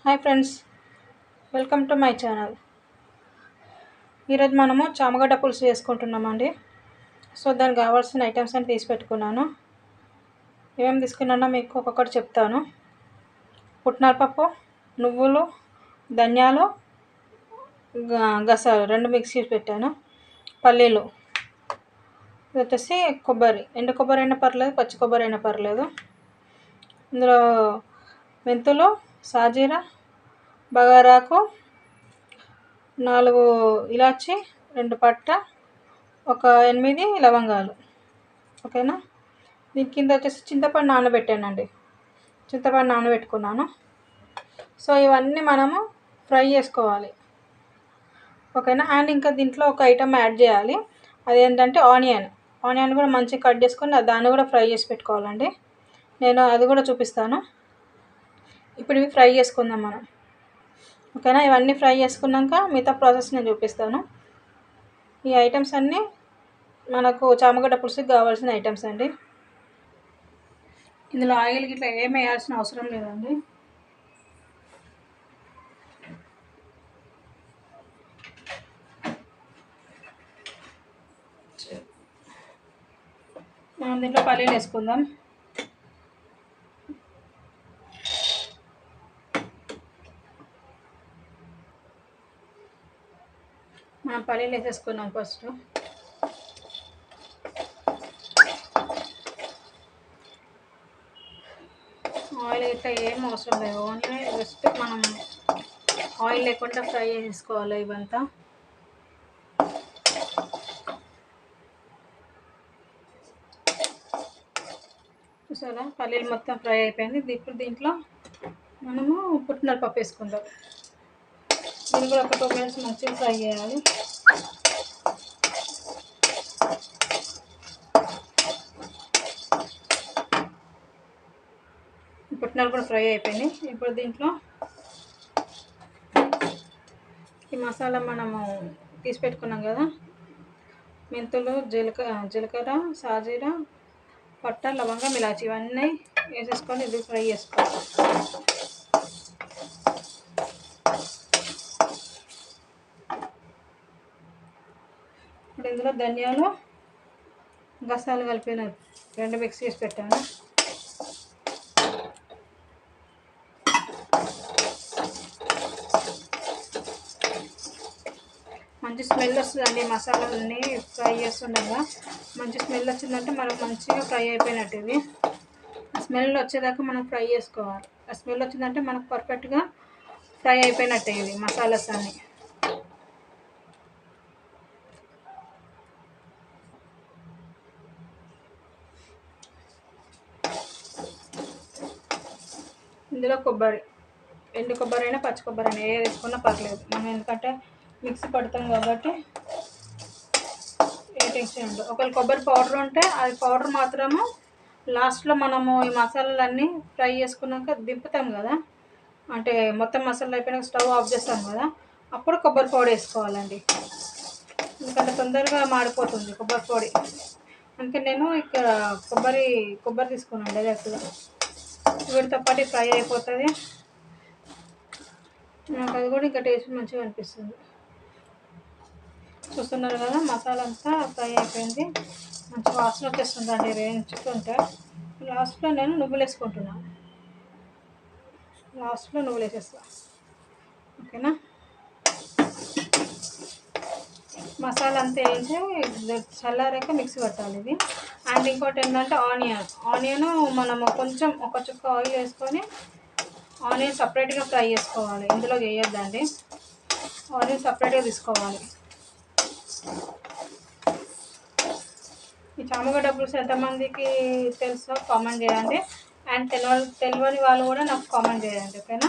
Hi friends, welcome to my channel. ఈరోజు మనము చామగడ్డ పులుసు చేసుకుంటున్నామండి. సో దానికి కావాల్సిన ఐటమ్స్ అని తీసి పెట్టుకున్నాను. ఏమేమి తీసుకున్నానో మీకు ఒక్కొక్కటి చెప్తాను. పుట్నాల పప్పు, నువ్వులు, ధనియాలు, గసాలు రెండు మిక్స్ చేసి పెట్టాను. పల్లీలు, ఇది వచ్చేసి కొబ్బరి, ఎండు కొబ్బరి అయినా పర్లేదు, పచ్చి కొబ్బరి అయినా పర్లేదు. ఇందులో మెంతులు, సాజీర, బగారాకు, 4 ఇలాచి, 2 పట్ట, ఒక 8 లవంగాలు. ఓకేనా. దీని కింద వచ్చేసి చింతపండు నానబెట్టానండి. చింతపండు నానబెట్టుకున్నాను. సో ఇవన్నీ మనము ఫ్రై చేసుకోవాలి. ఓకేనా. అండ్ ఇంకా దీంట్లో ఒక ఐటమ్ యాడ్ చేయాలి. అదేంటంటే ఆనియన్ కూడా మంచిగా కట్ చేసుకొని దాన్ని కూడా ఫ్రై చేసి పెట్టుకోవాలండి. నేను అది కూడా చూపిస్తాను. ఇప్పుడు ఇవి ఫ్రై చేసుకుందాం మనం. ఓకేనా. ఇవన్నీ ఫ్రై చేసుకున్నాక మిగతా ప్రాసెస్ నేను చూపిస్తాను. ఈ ఐటమ్స్ అన్నీ మనకు చామగడ్డ పులుసుకి కావాల్సిన ఐటమ్స్ అండి. ఇందులో ఆయిల్ గిట్లా ఏమి వేయాల్సిన అవసరం లేదండి. మనం దీంట్లో పల్లీలు వేసుకుందాం. మనం పల్లీలు వేసేసుకున్నాం. ఫస్ట్ ఆయిల్ ఇట్లా ఏం అవసరం లేదు. ఓన్లీ జస్ట్ మనం ఆయిల్ లేకుండా ఫ్రై చేసుకోవాలి ఇవంతా. చూసారా, పల్లీలు మొత్తం ఫ్రై అయిపోయింది. ఇప్పుడు దీంట్లో మనము పుట్నాల పప్పు వేసుకుందాం. దీన్ని కూడా ఒక 2 మినిట్స్ మంచిగా ఫ్రై చేయాలి. పుట్నాలు కూడా ఫ్రై అయిపోయినాయి. ఇప్పుడు దీంట్లో ఈ మసాలా మనము తీసి పెట్టుకున్నాం కదా, మెంతులు, జీలకర్ర, సాజీర, పట్ట, లవంగం, ఇలాచి ఇవన్నీ వేసేసుకొని ఇది ఫ్రై చేసుకోవాలి. ఇప్పుడు ఇందులో ధనియాలు, గసాలు కలిపిన 2 మిక్స్ చేసి పెట్టాను. మంచి స్మెల్ వస్తుందండి. మసాలాలన్నీ ఫ్రై చేస్తుండగా మంచి స్మెల్ వచ్చిందంటే మనకు మంచిగా ఫ్రై అయిపోయినట్టు. ఇవి ఆ స్మెల్ వచ్చేదాకా మనం ఫ్రై చేసుకోవాలి. ఆ స్మెల్ వచ్చిందంటే మనకు పర్ఫెక్ట్గా ఫ్రై అయిపోయినట్టే ఇవి మసాలాస్ అన్నీ. ఇందులో కొబ్బరి, ఎండు కొబ్బరి అయినా పచ్చి కొబ్బరి అయినా ఏ వేసుకున్నా పర్లేదు. మనం ఎందుకంటే మిక్సీ పడతాం కాబట్టి ఏ టెన్షన్ ఉండదు. ఒకవేళ కొబ్బరి పౌడర్ ఉంటే అది పౌడర్ మాత్రము లాస్ట్లో మనము ఈ మసాలాలన్నీ ఫ్రై చేసుకున్నాక దింపుతాం కదా, అంటే మొత్తం మసాలా అయిపోయినాక స్టవ్ ఆఫ్ చేస్తాం కదా, అప్పుడు కొబ్బరి పొడి వేసుకోవాలండి. ఎందుకంటే తొందరగా మాడిపోతుంది కొబ్బరి పొడి. అందుకే నేను ఇక్కడ కొబ్బరి తీసుకున్నాను డైరెక్ట్గా. వీటితో పాటు ఫ్రై అయిపోతుంది. నాకు అది కూడా ఇంకా టేస్ట్ మంచిగా అనిపిస్తుంది. చూస్తున్నారు కదా, మసాలా అంతా ఫ్రై అయిపోయింది. మంచి వాసన వచ్చేస్తుందండి వేయించుకుంటే. లాస్ట్లో నేను నువ్వులు వేసుకుంటున్నాను. లాస్ట్లో నువ్వులు వేసేస్తాను. ఓకేనా. మసాలా అంతా వేసి చల్లారాక మిక్సీ పట్టాలి ఇది. అండ్ ఇంకోటి ఏంటంటే ఆనియన్ మనము కొంచెం ఒక చుక్క ఆయిల్ వేసుకొని ఆనియన్ సపరేట్గా ఫ్రై చేసుకోవాలి. ఇందులో వేయొద్దండి, ఆనియన్ సపరేట్గా తీసుకోవాలి. ఈ చామగడ్డ పులుసు ఎంతమందికి తెలుసో కామెంట్ చేయండి. అండ్ తెలియని వాళ్ళు కూడా నాకు కామెంట్ చేయండి. ఓకేనా.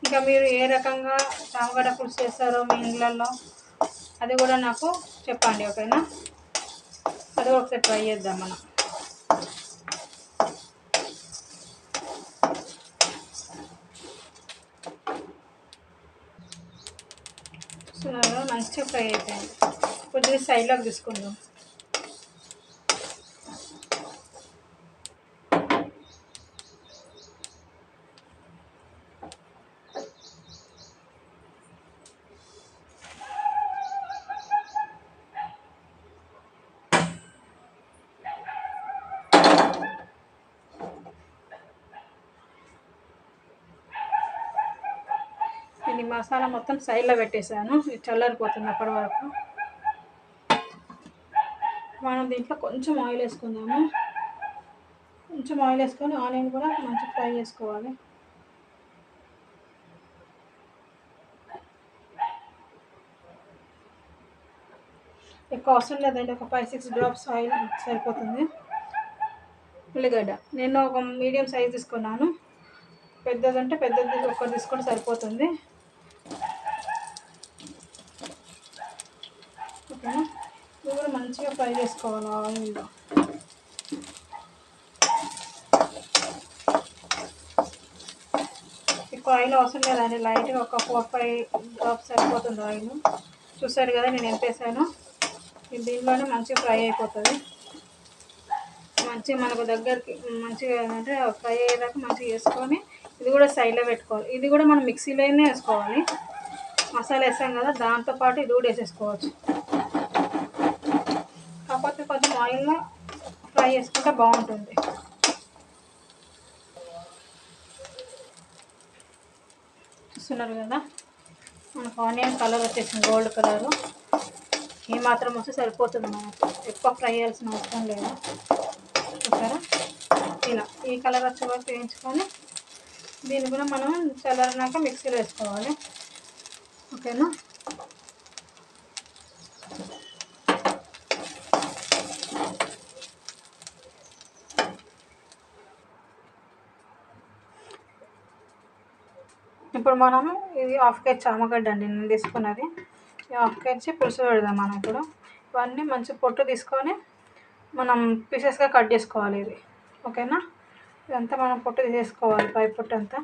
ఇంకా మీరు ఏ రకంగా చామగడ్డ పులుసు చేస్తారో మీ ఇళ్ళల్లో అది కూడా నాకు చెప్పండి. ఓకేనా. అది ఒకసారి ట్రై చేద్దాం మనం. చూస్తున్నారా, మంచిగా ఫ్రై అయిపోయింది. కొద్దిగా సైడ్లోకి తీసుకుందాం. మసాలా మొత్తం సైడ్లో పెట్టేసాను, ఇది చల్లారిపోతుంది అప్పటి వరకు. మనం దీంట్లో కొంచెం ఆయిల్ వేసుకుందాము. కొంచెం ఆయిల్ వేసుకొని ఆనియన్ కూడా మంచిగా ఫ్రై చేసుకోవాలి. ఎక్కువ అవసరం లేదండి, ఒక 5-6 డ్రాప్స్ ఆయిల్ సరిపోతుంది. ఉల్లిగడ్డ నేను ఒక మీడియం సైజ్ తీసుకున్నాను, పెద్దదంటే పెద్దది ఒక్కటి తీసుకొని సరిపోతుంది. ఓకేనా, ఇది కూడా మంచిగా ఫ్రై చేసుకోవాలి ఆయిల్లో. ఎక్కువ ఆయిల్ అవసరం లేదండి, లైట్గా ఒక 4-5 డ్రాప్స్ సరిపోతుంది ఆయిల్. చూసారు కదా నేను ఎంత వేసాను, దీంట్లోనే మంచిగా ఫ్రై అయిపోతుంది. మంచిగా మనకు దగ్గరికి మంచిగా అంటే ఫ్రై అయ్యేదాకా మంచిగా వేసుకొని ఇది కూడా సైడ్లో పెట్టుకోవాలి. ఇది కూడా మనం మిక్సీలోనే వేసుకోవాలి, మసాలా వేసాం కదా దాంతోపాటు ఇది కూడా వేసేసుకోవచ్చు. కాకపోతే కొంచెం ఆయిల్లో ఫ్రై చేసుకుంటే బాగుంటుంది. చూస్తున్నారు కదా మనకు ఆనియన్ కలర్ వచ్చేసింది, గోల్డ్ కలరు. ఈ మాత్రం వస్తే సరిపోతుంది, మనకు ఎక్కువ ఫ్రై చేయాల్సిన అవసరం లేదు. చూసారా, ఇలా ఈ కలర్ వచ్చే వరకు వేయించుకొని దీన్ని కూడా మనం చల్లారినాక మిక్సీలో వేసుకోవాలి. ఓకేనా, ఇప్పుడు మనము ఇది 1/2 కేజీ చామగడ్డ అండి నేను తీసుకున్నది. ఈ 1/2 కేజీ పులుసు పెడదాం మనం ఇప్పుడు. ఇవన్నీ మంచి పొట్టు తీసుకొని మనం పీసెస్గా కట్ చేసుకోవాలి ఇది. ఓకేనా, ఇదంతా మనం పొట్టు తీసేసుకోవాలి, పై పొట్టు అంతా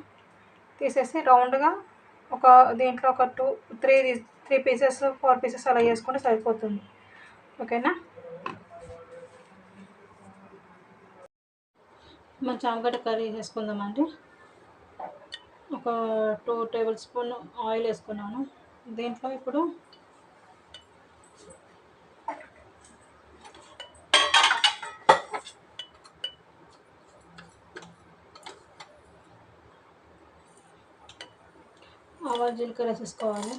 తీసేసి రౌండ్గా ఒక దీంట్లో ఒక 3 పీసెస్ 4 పీసెస్ అలా చేసుకుంటే సరిపోతుంది. ఓకేనా, మనం చామగడ్డ కర్రీ చేసుకుందామండి. ఒక 2 టేబుల్ స్పూన్ ఆయిల్ వేసుకున్నాను. దీంట్లో ఇప్పుడు ఆవాలు జీలకర్ర వేసేసుకోవాలి.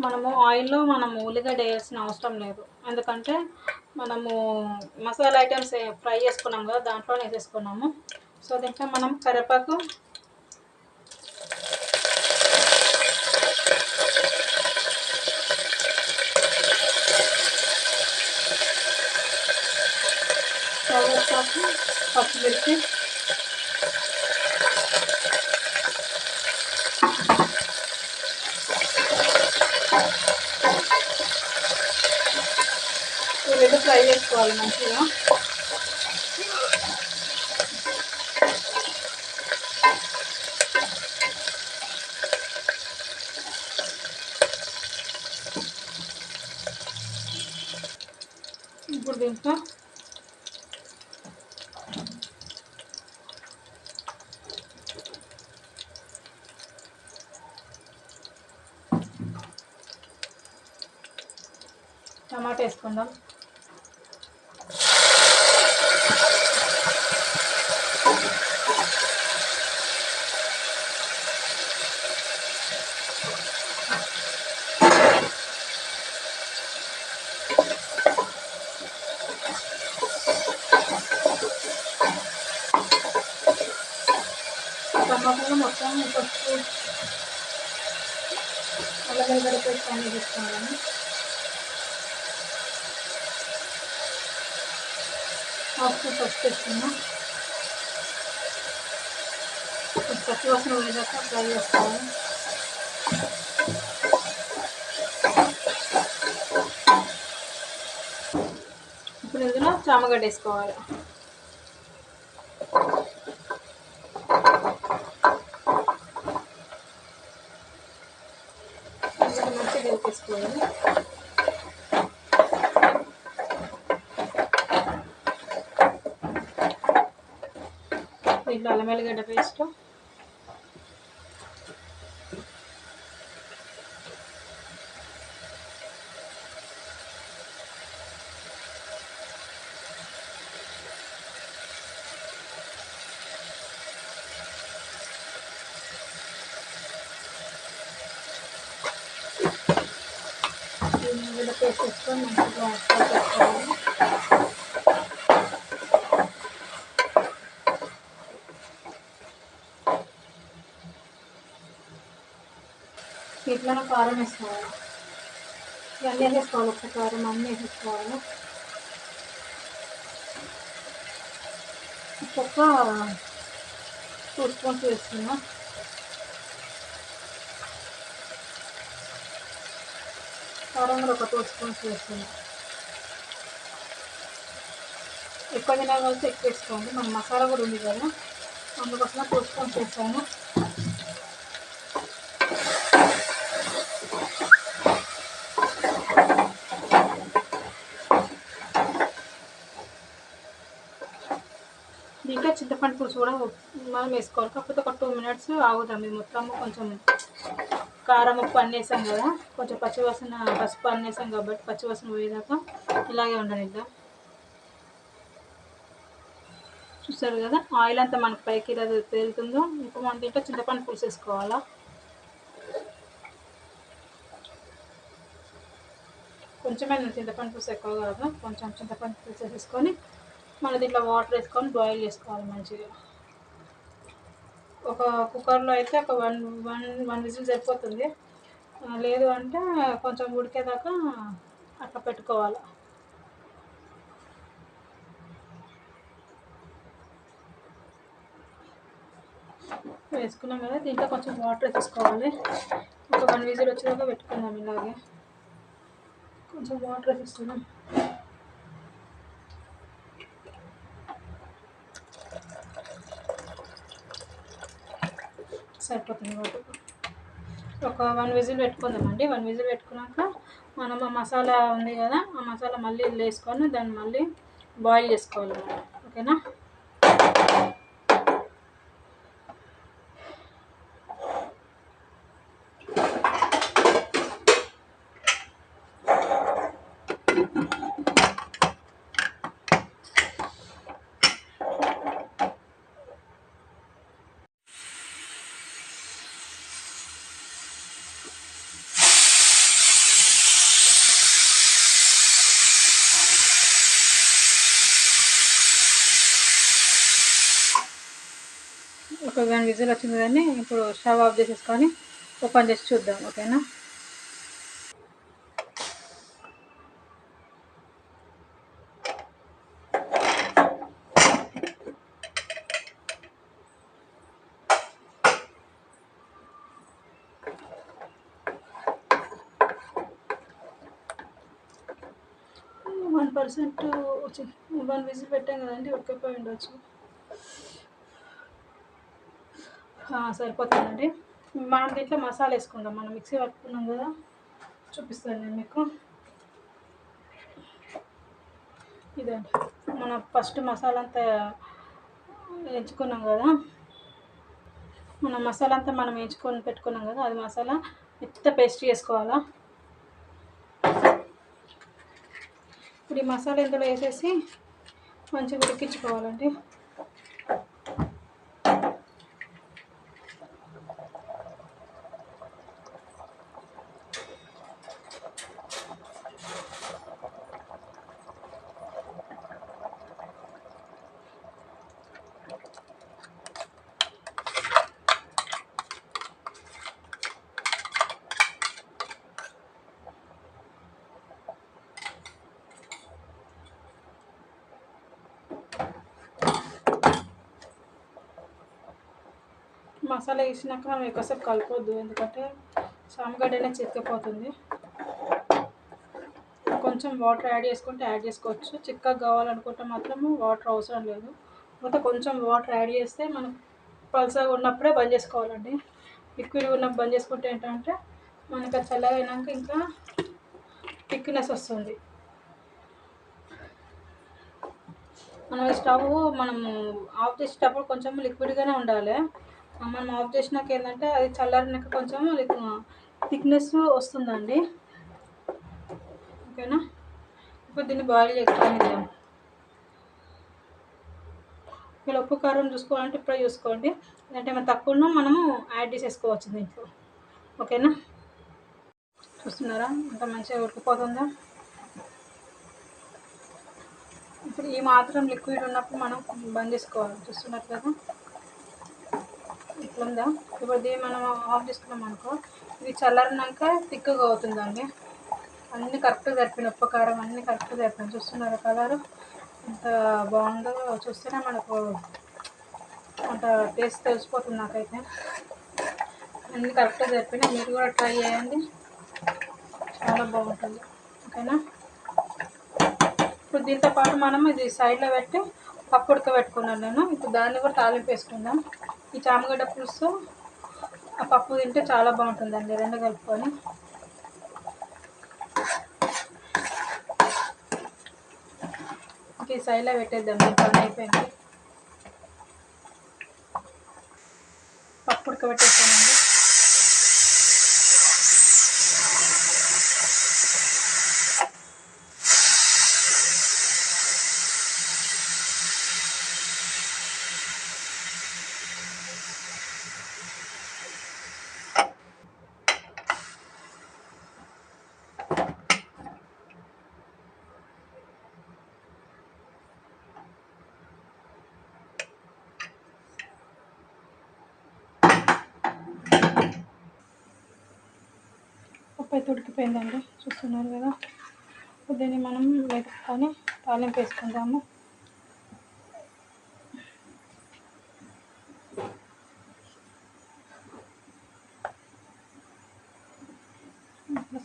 మనము ఆయిల్లో ఉల్లిగడ్డ వేయాల్సిన అవసరం లేదు, ఎందుకంటే మనము మసాలా ఐటమ్స్ ఫ్రై చేసుకున్నాం కదా దాంట్లోనే వేసేసుకున్నాము. సో దీంట్లో మనం కరివేపాకు, కరివేపాకు, పచ్చిమిర్చి, రెండు ఫ్రై చేసుకోవాలి మంచిగా. ఇప్పుడు దీంట్లో టమాటా వేసుకుందాం. టమాటాలో మొత్తం పసుపు, అల్లం వెల్లుల్లి పేస్ట్ అన్నీ తీసుకున్నాను. పసుపు వేసుకున్నాం. పచ్చి వాసన పోయేదాకా ఫ్రై చేసుకోవాలి. ఇప్పుడు ఇందులో చామగడ్డ వేసుకోవాలి. మంచిగా కలిపేసుకోవాలి. దీంట్లో అల్లం వెల్లిగడ్డ పేస్ట్, వేసేసుకొని మంచిగా కలిపేసుకోవాలి. ఇట్లా కారం వేసుకోవాలి. ఇవన్నీ వేసేసుకోవాలి. ఒక్క కారం అన్నీ వేసేసుకోవాలి. ఒక్కొక్క 2 స్పూన్స్ వేస్తున్నా. కారం కూడా ఒక 2 స్పూన్స్ వేస్తున్నా. ఎక్కువ తినగలిగితే ఎక్కువ వేసుకోండి. మన మసాలా కూడా ఉంది కదా, అందుకోసం 2 స్పూన్స్ వేస్తాను. దీంట్లో చింతపండు పులుసు కూడా మనం వేసుకోవాలి. కాకపోతే ఒక 2 మినిట్స్ ఆగుతాం. ఇది మొత్తం కొంచెం కారం ఉప్పు అన్నీ వేసాం కదా, కొంచెం పచ్చివాసన పసుపు అన్నీ వేసాం కాబట్టి పచ్చివాసన పోయేదాకా ఇలాగే ఉండనిద్దాం. చూసారు కదా, ఆయిల్ అంతా మనకు పైకి ఇలా తేలుతుందో. ఇప్పుడు మనం దీంట్లో చింతపండు పులుసు వేసుకోవాలా. కొంచెమైనా చింతపండు పులుసు ఎక్కువ కాదు, కొంచెం చింతపండు పులుసు వేసుకొని మళ్ళీ దీంట్లో వాటర్ వేసుకొని బాయిల్ చేసుకోవాలి మంచిగా. ఒక కుక్కర్లో అయితే ఒక వన్ విజిల్ సరిపోతుంది. లేదు అంటే కొంచెం ఉడికేదాకా అట్లా పెట్టుకోవాలి. వేసుకున్నాం కదా, దీంట్లో కొంచెం వాటర్ వేసుకోవాలి. ఒక 1 విజిల్ వచ్చేదాకా పెట్టుకుందాం. ఇలాగే కొంచెం వాటర్ వేస్తున్నాం. సరిపోతుంది వాటర్. ఒక 1 విజిల్ పెట్టుకుందామండి. 1 విజిల్ పెట్టుకున్నాక మనం ఆ మసాలా ఉంది కదా, ఆ మసాలా మళ్ళీ వేసుకొని దాన్ని మళ్ళీ బాయిల్ చేసుకోవాలి మనం. ఓకేనా. ఒక 1 విజిల్ వచ్చింది కానీ ఇప్పుడు స్టవ్ ఆఫ్ చేసేసుకొని ఓపెన్ చేసి చూద్దాం. ఓకేనా. %, 1 విజిల్ పెట్టాం కదండి, ఉడికిపోయి ఉండొచ్చు. సరిపోతుందండి. మనం దీంట్లో మసాలా వేసుకుందాం. మనం మిక్సీ పట్టుకున్నాం కదా, చూపిస్తాను నేను మీకు. ఇదండి మనం ఫస్ట్ మసాలా అంతా వేయించుకున్నాం కదా, మనం వేయించుకొని పెట్టుకున్నాం కదా, అది మసాలా మెత్త పేస్ట్ చేసుకోవాలా. ఇప్పుడు ఈ మసాలా ఇందులో వేసేసి మంచిగా ఉడికించుకోవాలండి. మసాలా వేసినాక మనం ఎక్కువసేపు కలపొద్దు, ఎందుకంటే సామగడ్డనే చిక్కిపోతుంది. కొంచెం వాటర్ యాడ్ చేసుకుంటే యాడ్ చేసుకోవచ్చు. చిక్కగా కావాలనుకుంటే మాత్రము వాటర్ అవసరం లేదు. కాకపోతే కొంచెం వాటర్ యాడ్ చేస్తే మనం పల్సగా ఉన్నప్పుడే బంద్ చేసుకోవాలండి. లిక్విడ్గా ఉన్నప్పుడు బంద్ చేసుకుంటే ఏంటంటే మనకు అది చల్లగా అయినాక ఇంకా థిక్నెస్ వస్తుంది. మనం స్టవ్ ఆఫ్ చేసేటప్పుడు కొంచెం లిక్విడ్గానే ఉండాలి. మనం ఆఫ్ చేసినాక ఏంటంటే అది చల్లారినాక కొంచెం థిక్నెస్ వస్తుందండి. ఓకేనా. ఇప్పుడు దీన్ని బాయిల్ చేసుకొని ఇలా ఉప్పు కారం చూసుకోవాలంటే ఇప్పుడే చూసుకోండి, లేదంటే ఏమైనా తక్కువ మనము యాడ్ చేసేసుకోవచ్చు దీంట్లో. ఓకేనా. చూస్తున్నారా ఎంత మంచిగా ఉడికిపోతుందో. ఇప్పుడు ఈ మాత్రం లిక్విడ్ ఉన్నప్పుడు మనం బంద్ చేసుకోవాలి. చూస్తున్నారు కదా ఇట్లుందా. ఇప్పుడు దీన్ని మనం ఆఫ్ చేసుకున్నాం అనుకో, ఇది చల్లారినాక థిక్గా అవుతుందండి. అన్నీ కరెక్ట్గా సరిపోయిన ఉప్పు కారం అన్నీ కరెక్ట్గా సరిపోయినాయి. చూస్తున్నారు కలరు ఎంత బాగుందో, చూస్తేనే మనకు అంత టేస్ట్ తెలిసిపోతుంది నాకైతే. అన్నీ కరెక్ట్గా సరిపోయినాయి. మీరు కూడా ట్రై చేయండి, చాలా బాగుంటుంది. ఓకేనా. ఇప్పుడు దీంతో పాటు మనం ఇది సైడ్లో పెట్టి పప్పు ఉడకబెట్టుకున్నాను నేను. ఇప్పుడు దాన్ని కూడా తాలింపు వేసుకుందాం. ఈ చామగడ్డ పులుసు ఆ పప్పు తింటే చాలా బాగుంటుందండి, రెండు కలుపుకొని. ఈ సైడ్లో పెట్టేద్దాం, పని అయిపోయింది. పప్పు ఉడకబెట్టేస్తానండి. పప్పు అయితే ఉడికిపోయిందండి, చూస్తున్నారు కదా. దీన్ని మనం వేసుకొని తాలింపు వేసుకుందాము.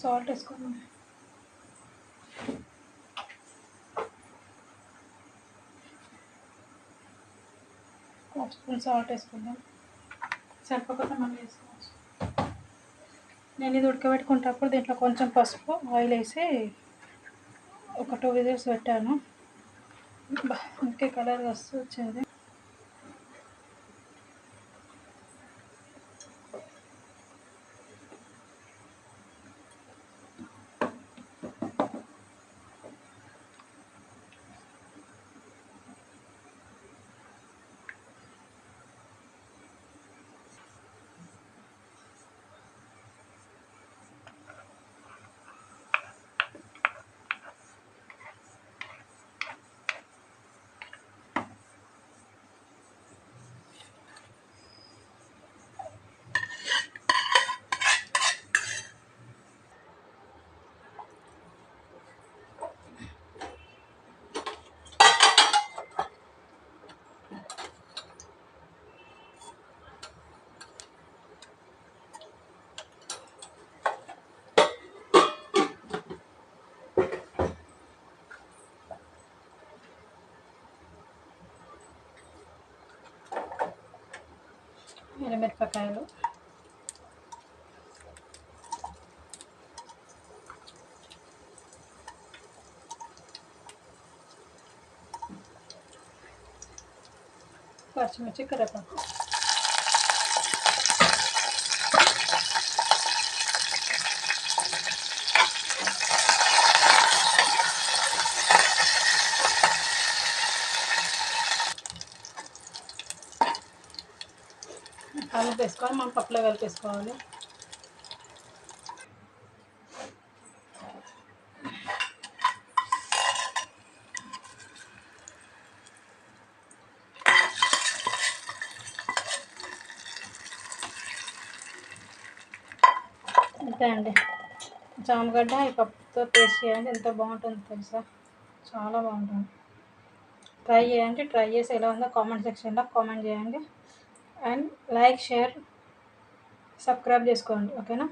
సాల్ట్ వేసుకుందాం. ఒక స్పూన్ సాల్ట్ వేసుకుందాం. సరిపోకపోతే మళ్ళీ వేసుకోవచ్చు. నేను ఇది ఉడకబెట్టుకునేటప్పుడు దీంట్లో కొంచెం పసుపు ఆయిల్ వేసి ఒక 2 విజిల్స్ పెట్టాను. ఇంకే కలర్ వస్తూ వచ్చింది. మిరపకాయలు, పచ్చిమిర్చి, కరివేపాకు. తాలింపు వేసుకొని మనం పప్పులో కలిపేసుకోవాలి. అంతే అండి, జామగడ్డ ఈ పప్పుతో టేస్ట్ చేయండి, ఎంత బాగుంటుందో తెలుసా, చాలా బాగుంటుంది. ట్రై చేయండి, ట్రై చేసి ఎలా ఉందో కామెంట్ సెక్షన్లో కామెంట్ చేయండి. అండ్ లైక్, షేర్, సబ్స్క్రైబ్ చేసుకోండి. ఓకేనా.